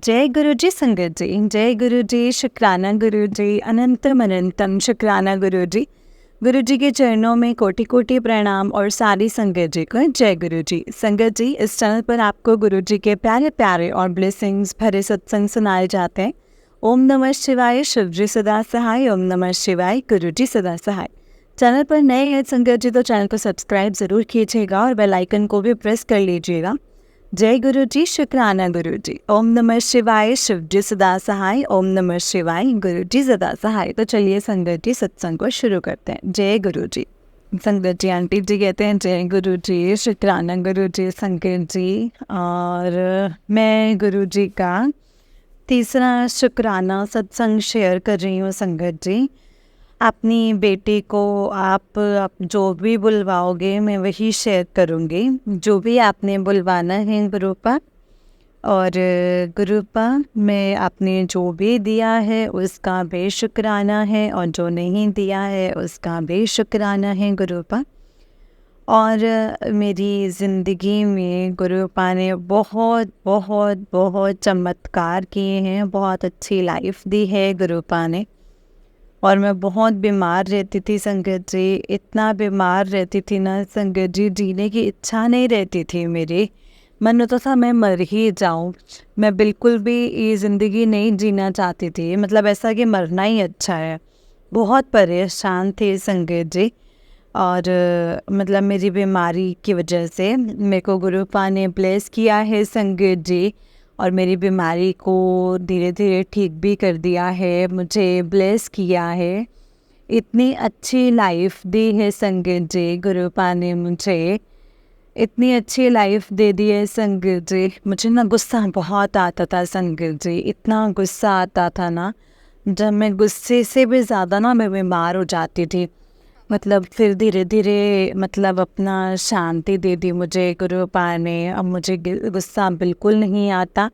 जय गुरु जी संगत जी, जय गुरु जी, शुक्राना गुरु जी, अनंतम अनंतम शुक्राना गुरु जी। गुरु जी के चरणों में कोटि कोटि प्रणाम और सारी संगत जी को जय गुरु जी। संगत जी, इस चैनल पर आपको गुरु जी के प्यारे प्यारे और ब्लेसिंग्स भरे सत्संग सुनाए जाते हैं। ओम नमः शिवाय, शिव जी सदा सहाय। ओम नमः शिवाय, गुरु जी सदा सहाय। चैनल पर नए हैं संगत जी तो चैनल को सब्सक्राइब ज़रूर कीजिएगा और बेल आइकन को भी प्रेस कर लीजिएगा। जय गुरु जी, शुक्राना गुरु जी। ओम नमः शिवाय, शिव जी सदा सहाय। ओम नमः शिवाय, गुरु जी सदा सहाय। तो चलिए संगत जी सत्संग को शुरू करते हैं। जय गुरु जी। संगत जी आंटी जी कहते हैं जय गुरु जी, शुक्राना गुरु जी, संगत जी। और मैं गुरु जी का तीसरा शुक्राना सत्संग शेयर कर रही हूँ संगत जी। अपनी बेटी को आप जो भी बुलवाओगे मैं वही शेयर करूँगी, जो भी आपने बुलवाना है गुरुपा। और गुरुपा मैं आपने जो भी दिया है उसका बेशुक्राना है और जो नहीं दिया है उसका बेशुक्राना है गुरुपा। और मेरी ज़िंदगी में गुरुपा ने बहुत बहुत बहुत चमत्कार किए हैं, बहुत अच्छी लाइफ दी है गुरुपा ने। और मैं बहुत बीमार रहती थी संगत जी, इतना बीमार रहती थी ना संगत जी, जीने की इच्छा नहीं रहती थी मेरी। मन होता था मैं मर ही जाऊं। मैं बिल्कुल भी ये ज़िंदगी नहीं जीना चाहती थी, मतलब ऐसा कि मरना ही अच्छा है। बहुत परेशान थी संगत जी। और मतलब मेरी बीमारी की वजह से मेरे को गुरुपा ने ब्लेस किया है संगत जी। और मेरी बीमारी को धीरे धीरे ठीक भी कर दिया है, मुझे ब्लेस किया है। इतनी अच्छी लाइफ दी है संगत जी, गुरुपा ने मुझे इतनी अच्छी लाइफ दे दी है संगत जी। मुझे ना गुस्सा बहुत आता था संगत जी, इतना गुस्सा आता था ना, जब मैं गुस्से से भी ज़्यादा ना मैं बीमार हो जाती थी। मतलब फिर धीरे धीरे मतलब अपना शांति दे दी मुझे गुरुपा ने। अब मुझे गुस्सा बिल्कुल नहीं आता।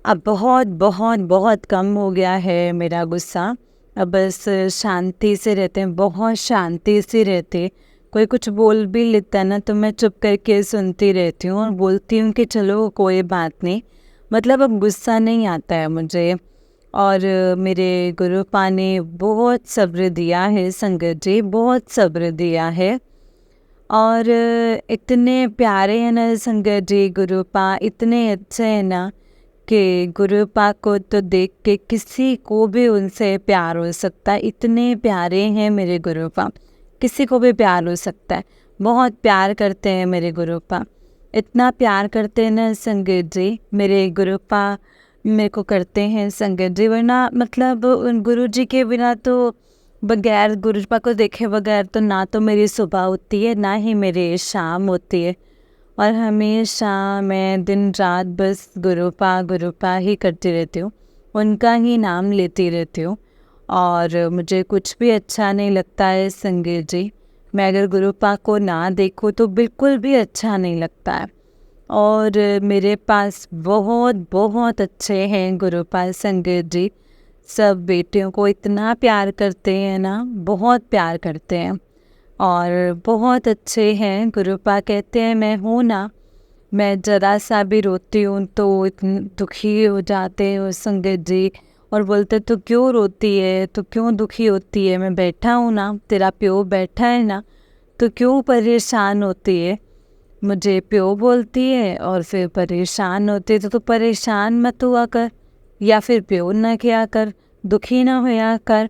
अब बहुत बहुत बहुत कम हो गया है मेरा गुस्सा। अब बस शांति से रहते हैं, बहुत शांति से रहते। कोई कुछ बोल भी लेता है ना तो मैं चुप करके सुनती रहती हूँ और बोलती हूँ कि चलो कोई बात नहीं। मतलब अब गुस्सा नहीं आता है मुझे। और मेरे गुरुपा ने बहुत सब्र दिया है संगत जी, बहुत सब्र दिया है। और इतने प्यारे हैं ना संगत जी गुरुपा, इतने अच्छे हैं ना कि गुरुपा को तो देख के किसी को भी उनसे प्यार हो सकता है। इतने प्यारे हैं मेरे गुरुपा, किसी को भी प्यार हो सकता है। बहुत प्यार करते हैं मेरे गुरुपा, इतना प्यार करते हैं ना संगत जी मेरे गुरुपा मेरे को करते हैं संगत जी। वरना मतलब उन गुरु जी के बिना तो, बगैर गुरुपा को देखे बगैर तो ना तो मेरी सुबह होती है ना ही मेरी शाम होती है। और हमेशा मैं दिन रात बस गुरुपा गुरुपा ही करती रहती हूँ, उनका ही नाम लेती रहती हूँ। और मुझे कुछ भी अच्छा नहीं लगता है संगत जी। मैं अगर गुरुपा को ना देखूँ तो बिल्कुल भी अच्छा नहीं लगता है। और मेरे पास बहुत बहुत अच्छे हैं गुरुपा संगत जी। सब बेटियों को इतना प्यार करते हैं ना, बहुत प्यार करते हैं और बहुत अच्छे हैं। गुरुपा कहते हैं मैं हूँ ना, मैं ज़रा सा भी रोती हूँ तो इतने दुखी हो जाते हैं संगत जी। और बोलते तो क्यों रोती है, तो क्यों दुखी होती है, मैं बैठा हूँ ना, तेरा प्यो बैठा है ना, तो क्यों परेशान होती है। मुझे प्यो बोलती है और फिर परेशान होती है। तो परेशान मत हुआ कर, या फिर प्यो ना किया कर, दुखी ना होया कर,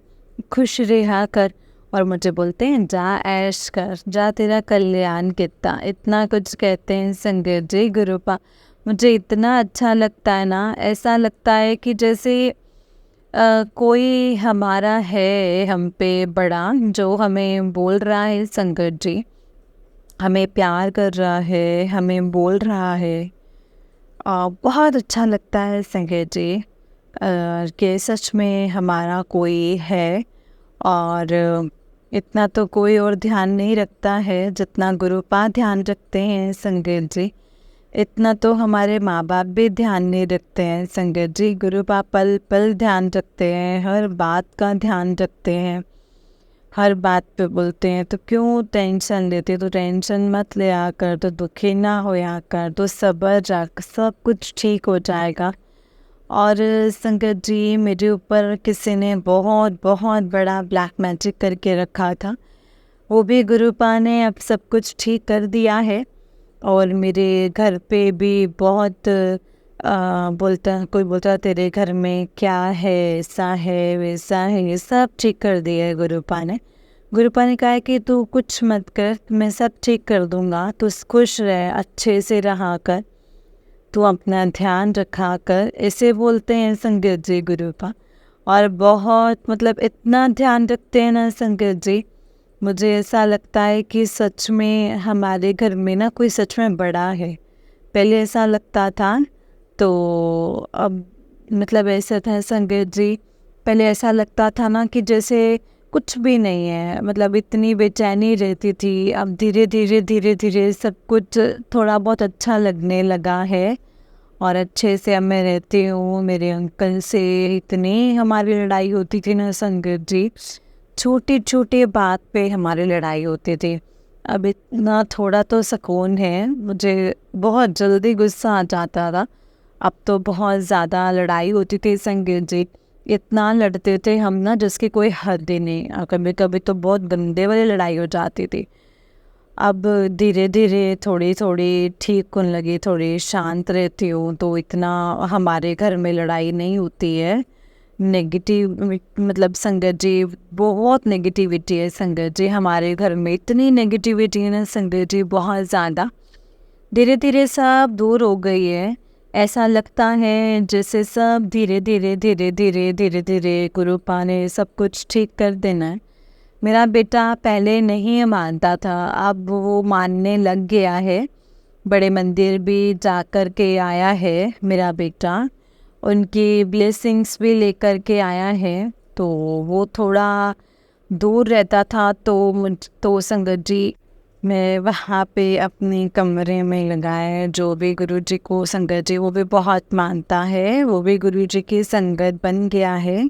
खुश रहा कर। और मुझे बोलते हैं जा ऐश कर, जा तेरा कल्याण कितना, इतना कुछ कहते हैं संगत जी गुरुपा। मुझे इतना अच्छा लगता है ना, ऐसा लगता है कि जैसे कोई हमारा है हम पे बड़ा, जो हमें बोल रहा है संगत जी, हमें प्यार कर रहा है, हमें बोल रहा है। बहुत अच्छा लगता है संगत जी कि सच में हमारा कोई है। और इतना तो कोई और ध्यान नहीं रखता है जितना गुरुपा ध्यान रखते हैं संगत जी। इतना तो हमारे माँ बाप भी ध्यान नहीं रखते हैं संगत जी। गुरुपा पल पल ध्यान रखते हैं, हर बात का ध्यान रखते हैं, हर बात पे बोलते हैं तो क्यों टेंशन लेते, तो टेंशन मत लिया कर, तो दुखी ना होया कर, तो सब्र रख, सब कुछ ठीक हो जाएगा। और संगत जी, मेरे ऊपर किसी ने बहुत बहुत बड़ा ब्लैक मैजिक करके रखा था। वो भी गुरुपा ने अब सब कुछ ठीक कर दिया है। और मेरे घर पे भी बहुत कोई बोलता तेरे घर में क्या है, ऐसा है वैसा है, ये सब ठीक कर दिया है गुरुपा ने। गुरुपा ने कहा है कि तू कुछ मत कर, मैं सब ठीक कर दूंगा, तू खुश रह, अच्छे से रहा कर, तू अपना ध्यान रखा कर, ऐसे बोलते हैं संगत जी गुरुपा। और बहुत मतलब इतना ध्यान रखते हैं ना संगत जी, मुझे ऐसा लगता है कि सच में हमारे घर में ना कोई सच में बड़ा है। पहले ऐसा लगता था, तो अब मतलब ऐसा था संगत जी, पहले ऐसा लगता था ना कि जैसे कुछ भी नहीं है, मतलब इतनी बेचैनी रहती थी। अब धीरे धीरे सब कुछ थोड़ा बहुत अच्छा लगने लगा है और अच्छे से अब मैं रहती हूँ। मेरे अंकल से इतनी हमारी लड़ाई होती थी ना संगत जी, छोटी छोटी बात पे हमारी लड़ाई होती थी। अब इतना थोड़ा तो सुकून है, मुझे बहुत जल्दी गुस्सा आ जाता था, अब तो बहुत ज़्यादा लड़ाई होती थी संगीत जी। इतना लड़ते थे हम ना जिसकी कोई हद ही नहीं, कभी कभी तो बहुत गंदे वाली लड़ाई हो जाती थी। अब धीरे धीरे थोड़ी थोड़ी ठीक होने लगी, थोड़ी शांत रहती हूँ, तो इतना हमारे घर में लड़ाई नहीं होती है। नेगेटिव मतलब संगत जी, बहुत नेगेटिविटी है संगत जी, हमारे घर में इतनी नेगेटिविटी है ना संगत जी, बहुत ज़्यादा। धीरे धीरे सब दूर हो गई है। ऐसा लगता है जैसे सब धीरे धीरे धीरे धीरे धीरे धीरे गुरुपा ने सब कुछ ठीक कर देना है। मेरा बेटा पहले नहीं मानता था, अब वो मानने लग गया है। बड़े मंदिर भी जा कर के आया है मेरा बेटा, उनकी ब्लेसिंग्स भी लेकर के आया है। तो वो थोड़ा दूर रहता था, तो संगत जी मैं वहाँ पे अपने कमरे में लगाए, जो भी गुरुजी को संगत जी वो भी बहुत मानता है, वो भी गुरुजी की संगत बन गया है।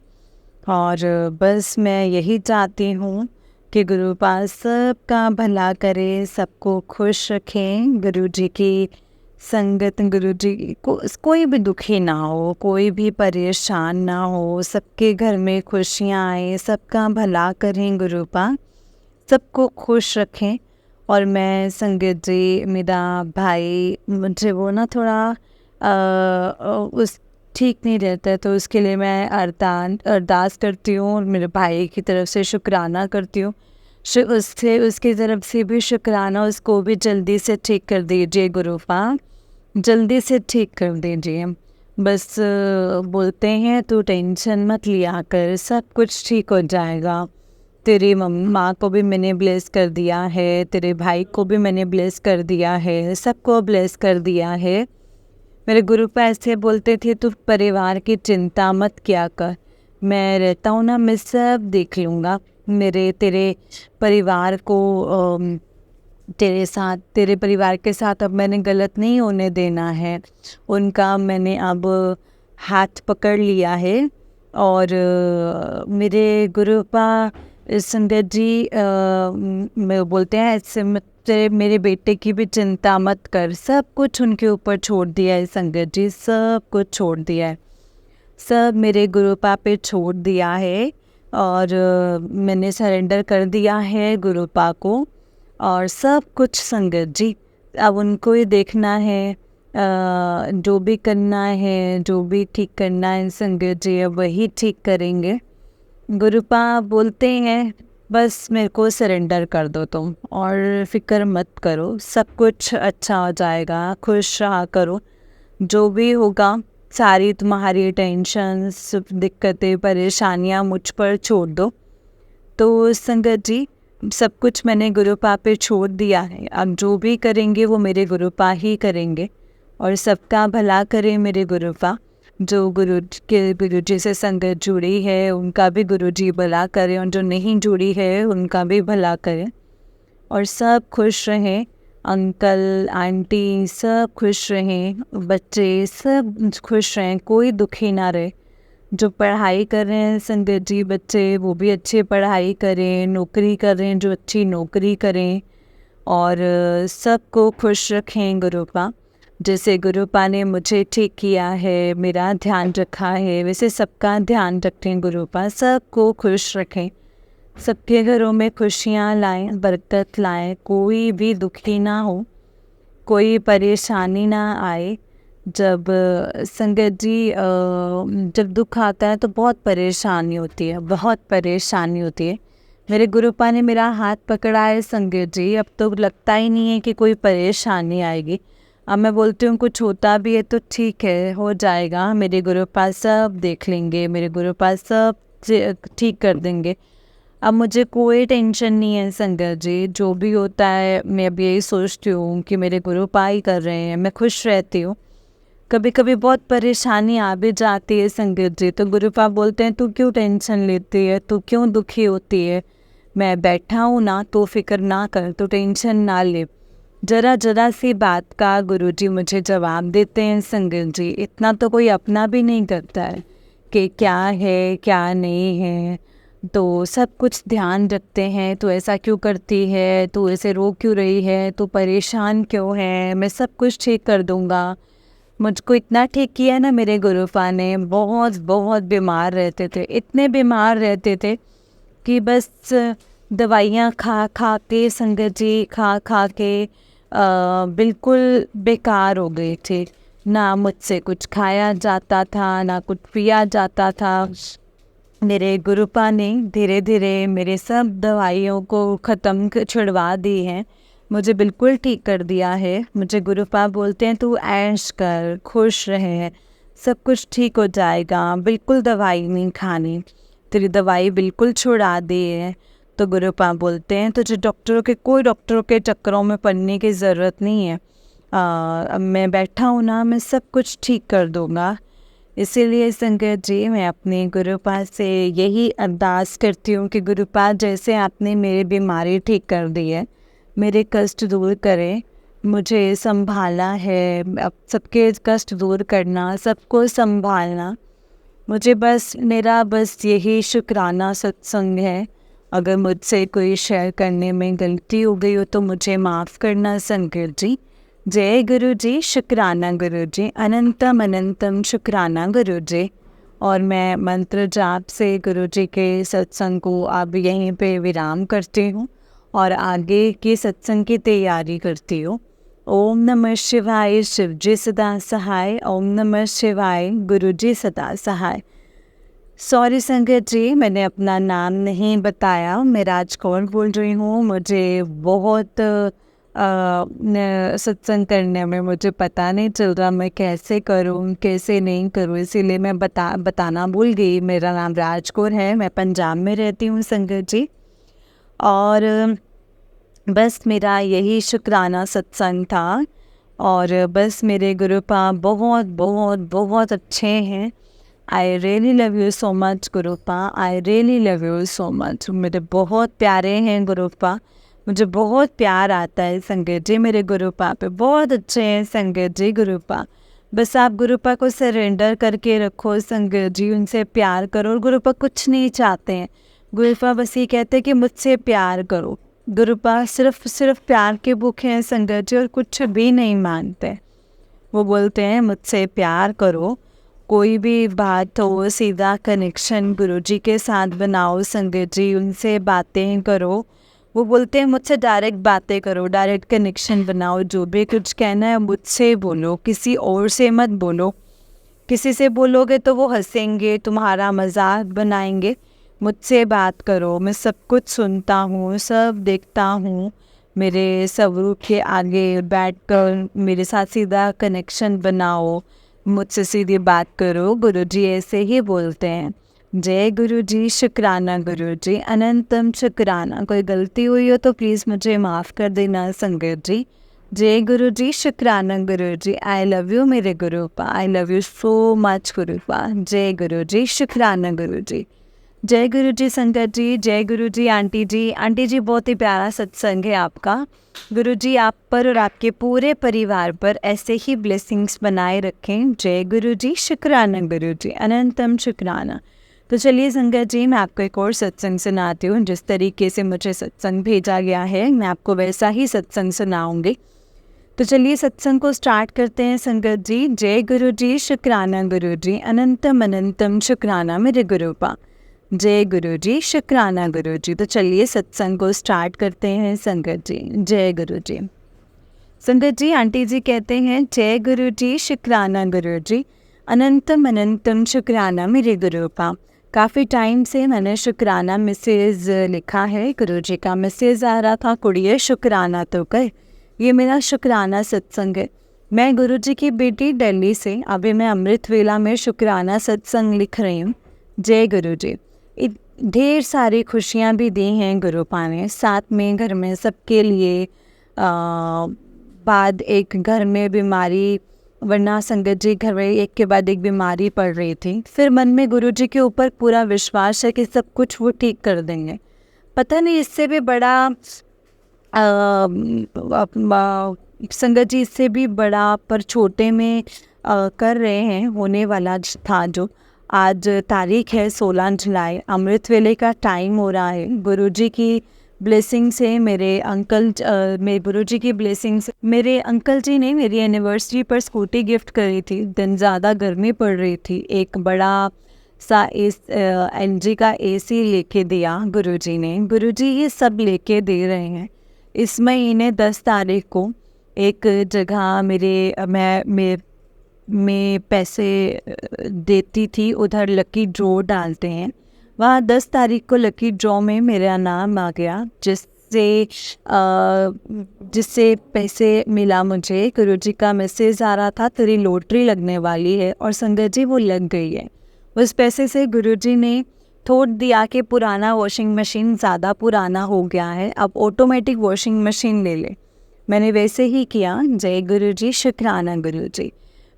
और बस मैं यही चाहती हूँ कि गुरुपा सबका भला करे, सबको खुश रखें। गुरुजी की संगत, गुरुजी को कोई भी दुखी ना हो, कोई भी परेशान ना हो, सबके घर में खुशियाँ आए, सबका भला करें गुरुपा, सबको खुश रखें। और मैं संगत जी, मेरा भाई, मुझे वो ना थोड़ा उस ठीक नहीं रहता है, तो उसके लिए मैं अरदास करती हूँ और मेरे भाई की तरफ से शुक्राना करती हूँ। उससे उसकी तरफ से भी शुक्राना, उसको भी जल्दी से ठीक कर दीजिए गुरुपा, जल्दी से ठीक कर दीजिए। बस बोलते हैं तू टेंशन मत लिया कर, सब कुछ ठीक हो जाएगा। तेरी माँ को भी मैंने ब्लेस कर दिया है, तेरे भाई को भी मैंने ब्लेस कर दिया है, सबको ब्लेस कर दिया है। मेरे गुरुपा ऐसे बोलते थे तू परिवार की चिंता मत किया कर, मैं रहता हूँ ना, मैं सब देख लूँगा। मेरे तेरे परिवार को तेरे साथ, तेरे परिवार के साथ अब मैंने गलत नहीं होने देना है। उनका मैंने अब हाथ पकड़ लिया है। और मेरे गुरुपा संगत जी बोलते हैं ऐसे तेरे मेरे बेटे की भी चिंता मत कर, सब कुछ उनके ऊपर छोड़ दिया है संगत जी, सब कुछ छोड़ दिया है, सब मेरे गुरुपा पे छोड़ दिया है। और मैंने सरेंडर कर दिया है गुरुपा को, और सब कुछ संगत जी अब उनको ही देखना है। जो भी करना है, जो भी ठीक करना है संगत जी, अब वही ठीक करेंगे। गुरुपा बोलते हैं बस मेरे को सरेंडर कर दो तुम, और फिक्र मत करो, सब कुछ अच्छा हो जाएगा, खुश रहा करो, जो भी होगा सारी तुम्हारी टेंशन्स, दिक्कतें, परेशानियाँ मुझ पर छोड़ दो। तो संगत जी, सब कुछ मैंने गुरुपा पे छोड़ दिया है, अब जो भी करेंगे वो मेरे गुरुपा ही करेंगे। और सबका भला करें मेरे गुरुपा, जो गुरुजी से संगत जुड़ी है उनका भी गुरुजी भला करें, और जो नहीं जुड़ी है उनका भी भला करें। और सब खुश रहें, अंकल आंटी सब खुश रहें, बच्चे सब खुश रहें, कोई दुखी ना रहे। जो पढ़ाई कर रहे हैं संगत जी बच्चे, वो भी अच्छी पढ़ाई करें, नौकरी करें, जो अच्छी नौकरी करें, और सबको खुश रखें गुरुपा। जैसे गुरुपा ने मुझे ठीक किया है, मेरा ध्यान रखा है, वैसे सबका ध्यान रखें गुरुपा, सबको खुश रखें, सबके घरों में खुशियाँ लाएं, बरकत लाएं, कोई भी दुखी ना हो, कोई परेशानी ना आए। जब संगत जी जब दुख आता है तो बहुत परेशानी होती है, बहुत परेशानी होती है। मेरे गुरुपा ने मेरा हाथ पकड़ा है संगत जी, अब तो लगता ही नहीं है कि कोई परेशानी आएगी। अब मैं बोलती हूँ कुछ होता भी है तो ठीक है, हो जाएगा, मेरे गुरुपा सब देख लेंगे, मेरे गुरुपा सब ठीक कर देंगे। अब मुझे कोई टेंशन नहीं है संगत जी, जो भी होता है मैं अब यही सोचती हूँ कि मेरे गुरुपा ही कर रहे हैं, मैं खुश रहती हूँ। कभी कभी बहुत परेशानी आ भी जाती है संगत जी, तो गुरुपा बोलते हैं तू क्यों टेंशन लेती है, तू क्यों दुखी होती है, मैं बैठा हूँ ना, तो फिक्र ना कर, तो टेंशन ना ले। जरा जरा सी बात का गुरुजी मुझे जवाब देते हैं संगत जी, इतना तो कोई अपना भी नहीं करता है कि क्या है क्या नहीं है, तो सब कुछ ध्यान रखते हैं। तो ऐसा क्यों करती है, तो ऐसे रो क्यों रही है, तो परेशान क्यों है, मैं सब कुछ ठीक कर दूंगा। मुझको इतना ठीक किया ना मेरे गुरुपा ने, बहुत बहुत बीमार रहते थे, इतने बीमार रहते थे कि बस दवाइयाँ खा खा के संगत जी, खा खा के बिल्कुल बेकार हो गए थे। ना मुझसे कुछ खाया जाता था, ना कुछ पिया जाता था। मेरे गुरुपा ने धीरे धीरे मेरे सब दवाइयों को ख़त्म छुड़वा दी हैं, मुझे बिल्कुल ठीक कर दिया है। मुझे गुरुपा बोलते हैं तू ऐश कर, खुश रहे, सब कुछ ठीक हो जाएगा, बिल्कुल दवाई नहीं खानी, तेरी दवाई बिल्कुल छुड़ा दी है। तो गुरुपा बोलते हैं तुझे कोई डॉक्टरों के चक्करों में पड़ने की ज़रूरत नहीं है, अब मैं बैठा हूँ ना, मैं सब कुछ ठीक कर दूँगा। इसीलिए संगत जी मैं अपने गुरुपा से यही अरदास करती हूँ कि गुरुपा जैसे आपने मेरी बीमारी ठीक कर दी है, मेरे कष्ट दूर करें, मुझे संभाला है, अब सबके कष्ट दूर करना, सबको संभालना, मुझे मेरा बस यही शुक्राना सत्संग है। अगर मुझसे कोई शेयर करने में गलती हो गई हो तो मुझे माफ़ करना संगत जी। जय गुरु जी, शुक्राना गुरु जी, अनंतम अनंतम शुक्राना गुरु जी। और मैं मंत्र जाप से गुरु जी के सत्संग को अब यहीं पे विराम करती हूँ और आगे की सत्संग की तैयारी करती हूँ। ओम नमः शिवाय, शिव जी सदा सहाय, ओम नमः शिवाय, गुरु जी सदा सहाय। सॉरी संगत जी, मैंने अपना नाम नहीं बताया, मैं राजकौर बोल रही हूँ। मुझे बहुत सत्संग करने में मुझे पता नहीं चल रहा मैं कैसे करूँ कैसे नहीं करूँ, इसीलिए मैं बताना भूल गई। मेरा नाम राजकौर है, मैं पंजाब में रहती हूँ संगत जी। और बस मेरा यही शुक्राना सत्संग था, और बस मेरे गुरुपा बहुत बहुत बहुत अच्छे हैं। I really love you so much गुरुपा, I really love you so much. मेरे बहुत प्यारे हैं गुरुपा, मुझे बहुत प्यार आता है संगत जी मेरे गुरुपा पे, बहुत अच्छे हैं संगत जी गुरुपा। बस आप गुरुपा को सरेंडर करके रखो संगत जी, उनसे प्यार करो। और गुरुपा कुछ नहीं चाहते हैं, गुरुपा बस ये कहते हैं कि मुझसे प्यार करो। गुरुपा सिर्फ प्यार के भूखे हैं संगत जी, और कुछ भी नहीं मानते। वो बोलते हैं मुझसे प्यार करो, कोई भी बात हो सीधा कनेक्शन गुरुजी के साथ बनाओ संगत जी, उनसे बातें करो। वो बोलते हैं मुझसे डायरेक्ट बातें करो, डायरेक्ट कनेक्शन बनाओ, जो भी कुछ कहना है मुझसे बोलो, किसी और से मत बोलो। किसी से बोलोगे तो वो हंसेंगे, तुम्हारा मजाक बनाएंगे। मुझसे बात करो, मैं सब कुछ सुनता हूँ, सब देखता हूँ। मेरे स्वरूप के आगे बैठकर मेरे साथ सीधा कनेक्शन बनाओ, मुझसे सीधी बात करो। गुरुजी ऐसे ही बोलते हैं। जय गुरु जी, शुक्राना गुरु जी, अनंतम शुक्राना। कोई गलती हुई हो तो प्लीज़ मुझे माफ़ कर देना संगत जी। जय गुरु जी, शुक्राना गुरु जी, आई लव यू मेरे गुरुपा, I love you so much गुरुपा। जय गुरु जी, शुक्राना गुरु जी। जय गुरु जी संगत जी, जय गुरु जी आंटी जी। आंटी जी बहुत ही प्यारा सत्संग है आपका। गुरु जी आप पर और आपके पूरे परिवार पर ऐसे ही ब्लेसिंग्स बनाए रखें। जय गुरु जी, शुक्राना गुरु जी, अनंतम शुक्राना। तो चलिए संगत जी, मैं आपको एक और सत्संग सुनाती हूँ। जिस तरीके से मुझे सत्संग भेजा गया है मैं आपको वैसा ही सत्संग सुनाऊंगी। तो चलिए सत्संग को स्टार्ट करते हैं संगत जी। जय गुरु जी, शुक्राना गुरु जी, अनंतम अनंतम शुक्राना मेरे गुरुपा। जय गुरु जी, शुक्राना गुरु जी। तो चलिए सत्संग को स्टार्ट करते हैं संगत जी। जय गुरु जी। संगत जी, आंटी जी कहते हैं जय गुरु जी, शुक्राना गुरु जी, अनंतम अनंतम शुक्राना मेरे गुरुपा। काफ़ी टाइम से मैंने शुक्राना मैसेज लिखा है, गुरु जी का मैसेज आ रहा था, कुड़िए शुक्राना तो कर। ये मेरा शुक्राना सत्संग है। मैं गुरु जी की बेटी दिल्ली से, अभी मैं अमृत वेला में शुक्राना सत्संग लिख रही हूँ। जय गुरु जी। ढेर सारी खुशियाँ भी दी हैं गुरुपा ने, साथ में घर में सबके लिए बाद एक घर में बीमारी, वरना संगत जी घर में एक के बाद एक बीमारी पड़ रही थी। फिर मन में गुरु जी के ऊपर पूरा विश्वास है कि सब कुछ वो ठीक कर देंगे। पता नहीं इससे भी बड़ा संगत जी, इससे भी बड़ा पर छोटे में कर रहे हैं। होने वाला था जो आज तारीख है 16 जुलाई, अमृत वेले का टाइम हो रहा है। गुरुजी की ब्लेसिंग से मेरे अंकल गुरुजी की ब्लेसिंग से मेरे अंकल जी ने मेरी एनिवर्सरी पर स्कूटी गिफ्ट करी थी। दिन ज़्यादा गर्मी पड़ रही थी, एक बड़ा सा LG का AC लेके दिया गुरुजी ने। गुरुजी ये सब लेके दे रहे हैं। इस महीने 10 तारीख को एक जगह मैं पैसे देती थी, उधर लकी ड्रॉ डालते हैं, वहाँ 10 तारीख को लकी ड्रॉ में मेरा नाम आ गया, जिससे पैसे मिला मुझे। गुरुजी का मैसेज आ रहा था तेरी लॉटरी लगने वाली है, और संगत जी वो लग गई है। उस पैसे से गुरुजी ने थोट दिया कि पुराना वॉशिंग मशीन ज़्यादा पुराना हो गया है, अब ऑटोमेटिक वॉशिंग मशीन ले ले। मैंने वैसे ही किया। जय गुरु जी, शुक्राना गुरु जी।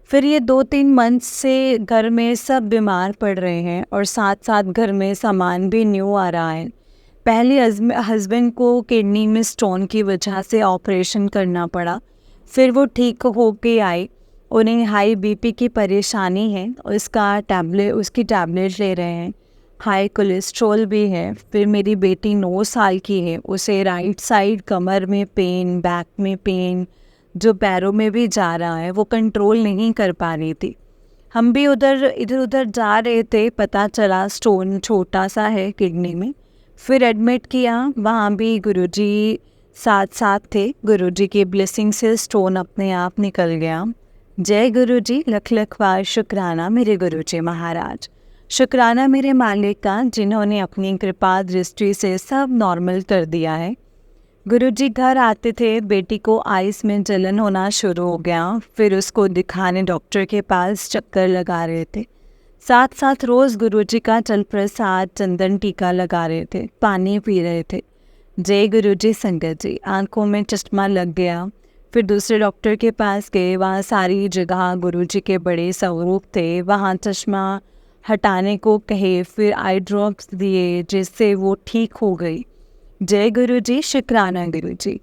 फिर ये 2-3 मंथ से घर में सब बीमार पड़ रहे हैं, और साथ साथ घर में सामान भी न्यू आ रहा है। पहले हस्बैंड को किडनी में स्टोन की वजह से ऑपरेशन करना पड़ा, फिर वो ठीक हो के आए। उन्हें हाई BP की परेशानी है, उसकी टैबलेट ले रहे हैं। हाई कोलेस्ट्रॉल भी है। फिर मेरी बेटी 9 साल की है, उसे राइट साइड कमर में पेन, बैक में पेन, जो पैरों में भी जा रहा है, वो कंट्रोल नहीं कर पा रही थी। हम भी इधर उधर जा रहे थे, पता चला स्टोन छोटा सा है किडनी में। फिर एडमिट किया, वहाँ भी गुरुजी साथ थे। गुरुजी की ब्लेसिंग से स्टोन अपने आप निकल गया। जय गुरुजी, लख लख बार शुक्राना मेरे गुरुजी महाराज। शुक्राना मेरे मालिक का, जिन्होंने अपनी कृपा दृष्टि से सब नॉर्मल कर दिया है। गुरुजी घर आते थे, बेटी को आइस में जलन होना शुरू हो गया। फिर उसको दिखाने डॉक्टर के पास चक्कर लगा रहे थे। साथ साथ रोज़ गुरुजी का जल प्रसाद, चंदन टीका लगा रहे थे, पानी पी रहे थे। जय गुरुजी संगत जी। आंखों में चश्मा लग गया। फिर दूसरे डॉक्टर के पास गए, वहाँ सारी जगह गुरुजी के बड़े स्वरूप थे, वहाँ चश्मा हटाने को कहे। फिर आई ड्रॉप्स दिए, जिससे वो ठीक हो गई। जय गुरु जी, शुक्राना गुरु जी।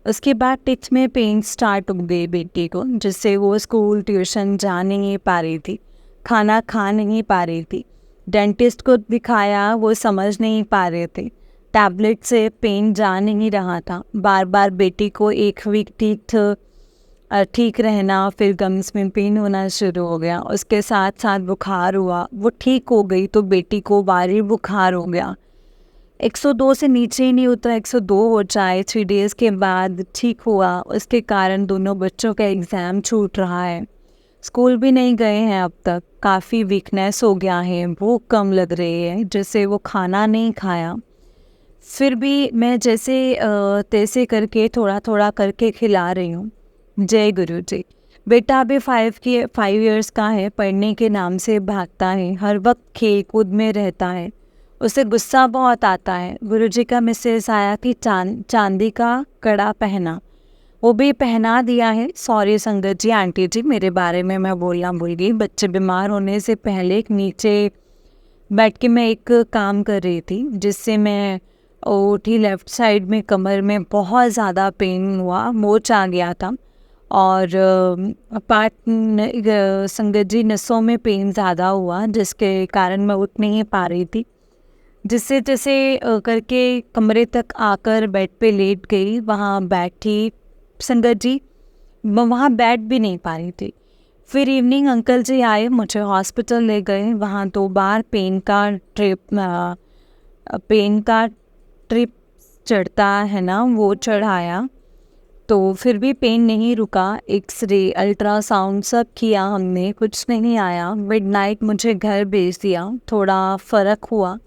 उसके बाद टिच में पेन स्टार्ट हो गई बेटी को, जिससे वो स्कूल ट्यूशन जा नहीं पा रही थी, खाना खा नहीं पा रही थी। डेंटिस्ट को दिखाया, वो समझ नहीं पा रहे थे। टैबलेट से पेन जा नहीं रहा था। बार बार बेटी को 1 वीक ठीक रहना, फिर गम्स में पेन होना शुरू हो गया। उसके साथ साथ बुखार हुआ, वो ठीक हो गई तो बेटी को भारी बुखार हो गया। 102 से नीचे ही नहीं उतरा, 102 हो जाए। 3 डेज़ के बाद ठीक हुआ। उसके कारण दोनों बच्चों का एग्ज़ाम छूट रहा है, स्कूल भी नहीं गए हैं अब तक। काफ़ी वीकनेस हो गया है, भूख कम लग रही है, जिससे वो खाना नहीं खाया। फिर भी मैं जैसे तैसे करके थोड़ा थोड़ा करके खिला रही हूँ। जय गुरु जी। बेटा अभी 5 इयर्स का है, पढ़ने के नाम से भागता है, हर वक्त खेल कूद में रहता है, उसे गुस्सा बहुत आता है। गुरुजी का मैसेज आया कि चांदी का कड़ा पहना, वो भी पहना दिया है। सॉरी संगत जी, आंटी जी, मेरे बारे में मैं बोलना भूल गई। बच्चे बीमार होने से पहले नीचे बैठ के मैं एक काम कर रही थी, जिससे मैं उठी। लेफ़्ट साइड में कमर में बहुत ज़्यादा पेन हुआ, मोच आ गया था, और संगत जी नसों में पेन ज़्यादा हुआ, जिसके कारण मैं उठ नहीं पा रही थी। जिससे जैसे करके कमरे तक आकर बेड पे लेट गई, वहाँ बैठी। संगत जी वहाँ बैठ भी नहीं पा रही थी। फिर इवनिंग अंकल जी आए, मुझे हॉस्पिटल ले गए। वहाँ 2 बार पेन का ट्रिप चढ़ता है ना, वो चढ़ाया, तो फिर भी पेन नहीं रुका। एक्सरे, अल्ट्रासाउंड सब किया हमने, कुछ नहीं आया। मिडनाइट मुझे घर भेज दिया, थोड़ा फ़र्क हुआ,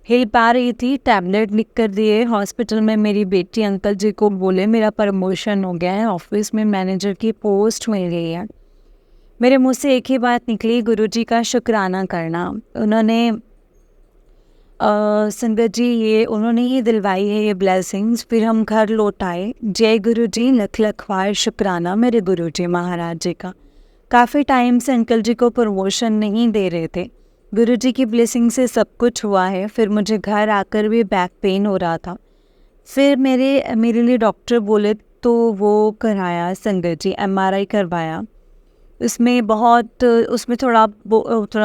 हिल पा रही थी। टैबलेट लिख कर दिए। हॉस्पिटल में मेरी बेटी अंकल जी को बोले मेरा प्रमोशन हो गया है, ऑफिस में मैनेजर की पोस्ट मिल गई है। मेरे मुंह से एक ही बात निकली, गुरुजी का शुक्राना करना। उन्होंने संगत जी ये उन्होंने ही दिलवाई है ये ब्लेसिंग्स। फिर हम घर लौट आए। जय गुरु जी, लख लख बार शुक्राना मेरे गुरुजी महाराज जी का। काफ़ी टाइम से अंकल जी को प्रमोशन नहीं दे रहे थे। गुरुजी की ब्लेसिंग से सब कुछ हुआ है। फिर मुझे घर आकर भी बैक पेन हो रहा था। फिर मेरे लिए डॉक्टर बोले तो वो कराया संगत जी, MRI करवाया। उसमें थोड़ा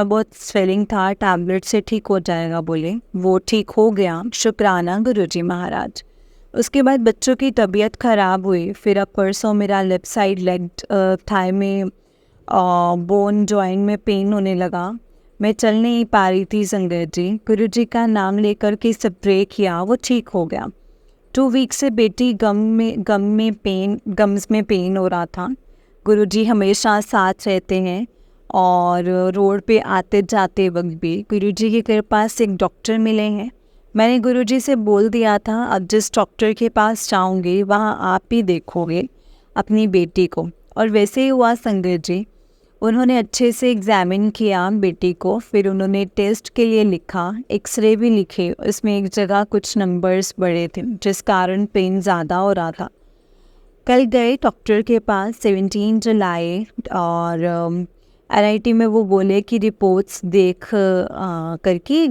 बहुत स्वेलिंग था, टैबलेट से ठीक हो जाएगा बोले, वो ठीक हो गया। शुक्राना गुरुजी महाराज। उसके बाद बच्चों की तबीयत ख़राब हुई। फिर अब परसों मेरा लेफ़्ट साइड लेग थाई में बोन जॉइंट में पेन होने लगा। मैं चल नहीं पा रही थी संगत जी। गुरुजी का नाम लेकर के स्प्रे किया, वो ठीक हो गया। 2 वीक से बेटी गम्स में पेन हो रहा था। गुरुजी हमेशा साथ रहते हैं और रोड पे आते जाते वक्त भी गुरुजी की कृपा से एक डॉक्टर मिले हैं। मैंने गुरुजी से बोल दिया था अब जिस डॉक्टर के पास जाऊंगी वहाँ आप ही देखोगे अपनी बेटी को, और वैसे ही हुआ संगत जी। उन्होंने अच्छे से एग्ज़ामिन किया बेटी को। फिर उन्होंने टेस्ट के लिए लिखा, एक्सरे भी लिखे। उसमें एक जगह कुछ नंबर्स बड़े थे जिस कारण पेन ज़्यादा हो रहा था। कल गए डॉक्टर के पास 17 जुलाई, और NIT में वो बोले कि रिपोर्ट्स देख करके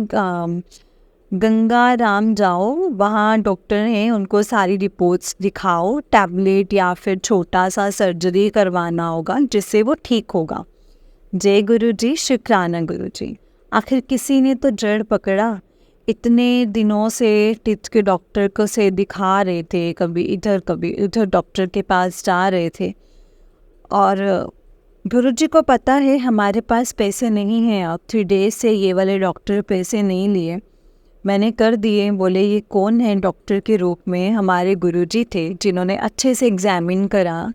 गंगा राम जाओ, वहाँ डॉक्टर हैं, उनको सारी रिपोर्ट्स दिखाओ। टैबलेट या फिर छोटा सा सर्जरी करवाना होगा जिससे वो ठीक होगा। जय गुरु जी, शुक्राना गुरु जी। आखिर किसी ने तो जड़ पकड़ा। इतने दिनों से टिच के डॉक्टर को से दिखा रहे थे, कभी इधर डॉक्टर के पास जा रहे थे, और गुरुजी को पता है हमारे पास पैसे नहीं हैं। अब 3 डेज से ये वाले डॉक्टर पैसे नहीं लिए, मैंने कर दिए। बोले ये कौन है डॉक्टर के रूप में? हमारे गुरुजी थे जिन्होंने अच्छे से एग्ज़ामिन करा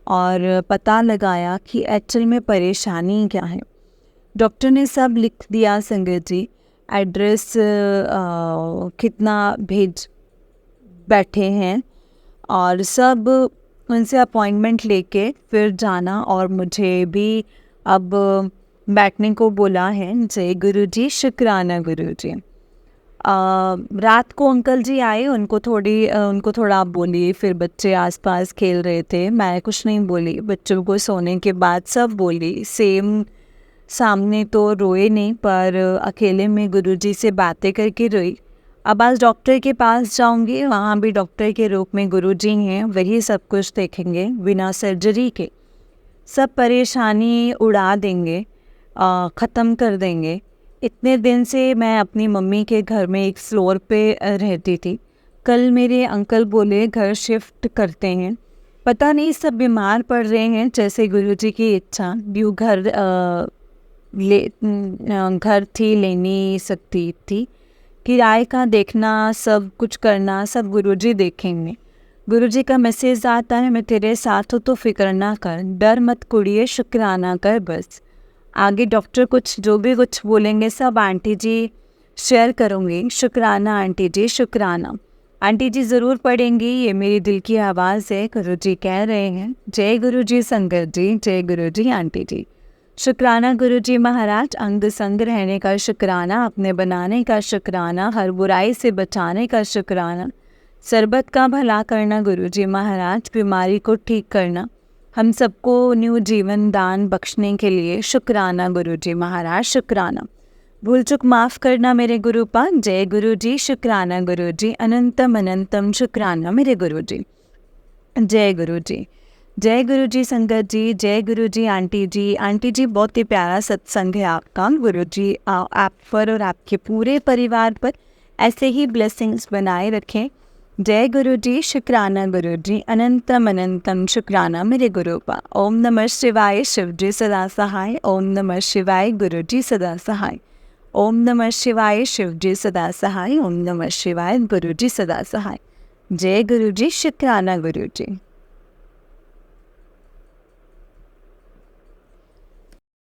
और पता लगाया कि एक्चुअल में परेशानी क्या है। डॉक्टर ने सब लिख दिया संगत जी, एड्रेस कितना भेज बैठे हैं और सब, उनसे अपॉइंटमेंट लेके फिर जाना। और मुझे भी अब बैठने को बोला है। जय गुरु जी, शुक्राना गुरु जी। रात को अंकल जी आए, उनको थोड़ा बोली। फिर बच्चे आसपास खेल रहे थे, मैं कुछ नहीं बोली। बच्चों को सोने के बाद सब बोली। सेम सामने तो रोए नहीं, पर अकेले में गुरुजी से बातें करके रोई। अब आज डॉक्टर के पास जाऊंगी, वहाँ भी डॉक्टर के रूप में गुरुजी हैं, वही सब कुछ देखेंगे बिना सर्जरी के। सब परेशानी उड़ा देंगे, ख़त्म कर देंगे। इतने दिन से मैं अपनी मम्मी के घर में एक फ्लोर पे रहती थी। कल मेरे अंकल बोले घर शिफ्ट करते हैं। पता नहीं सब बीमार पड़ रहे हैं, जैसे गुरुजी की इच्छा। ड्यू घर थी, ले नहीं सकती थी। किराए का देखना, सब कुछ करना, सब गुरुजी देखेंगे। गुरुजी का मैसेज आता है, मैं तेरे साथ हूँ तो फिक्र ना कर, डर मत कुड़िए, शुक्राना कर बस। आगे डॉक्टर जो भी कुछ बोलेंगे सब आंटी जी शेयर करूँगी। शुक्राना आंटी जी, शुक्राना। आंटी जी ज़रूर पढ़ेंगी, ये मेरी दिल की आवाज़ है, गुरुजी कह रहे हैं। जय गुरुजी संगत जी, जय गुरुजी आंटी जी। शुक्राना गुरुजी महाराज, अंग संग रहने का शुक्राना, अपने बनाने का शुक्राना, हर बुराई से बचाने का शुक्राना, सरबत का भला करना गुरुजी महाराज, बीमारी को ठीक करना, हम सबको न्यू जीवन दान बख्शने के लिए शुक्राना गुरुजी महाराज, शुक्राना। भूल चुक माफ़ करना मेरे गुरुपाद। जय गुरुजी, शुक्राना गुरुजी, अनंतम अनंतम शुक्राना मेरे गुरुजी। जय गुरुजी, जय गुरुजी संगत जी, जय गुरुजी आंटी जी। आंटी जी बहुत ही प्यारा सत्संग है आपका। गुरुजी आप पर और आपके पूरे परिवार पर ऐसे ही ब्लेसिंग्स बनाए रखें। जय गुरु जी, शुक्राना गुरु जी, अनंतम अनंतम शुक्राना मेरे गुरुपा। ओम नमः शिवाय, शिव जी सदा सहाय। ओम नमः शिवाय, गुरु जी सदा सहाय। ओम नमः शिवाय, शिव जी सदा सहाय। ओम नमः शिवाय, गुरु जी सदा सहाय। जय गुरु जी, शुक्राना गुरु जी।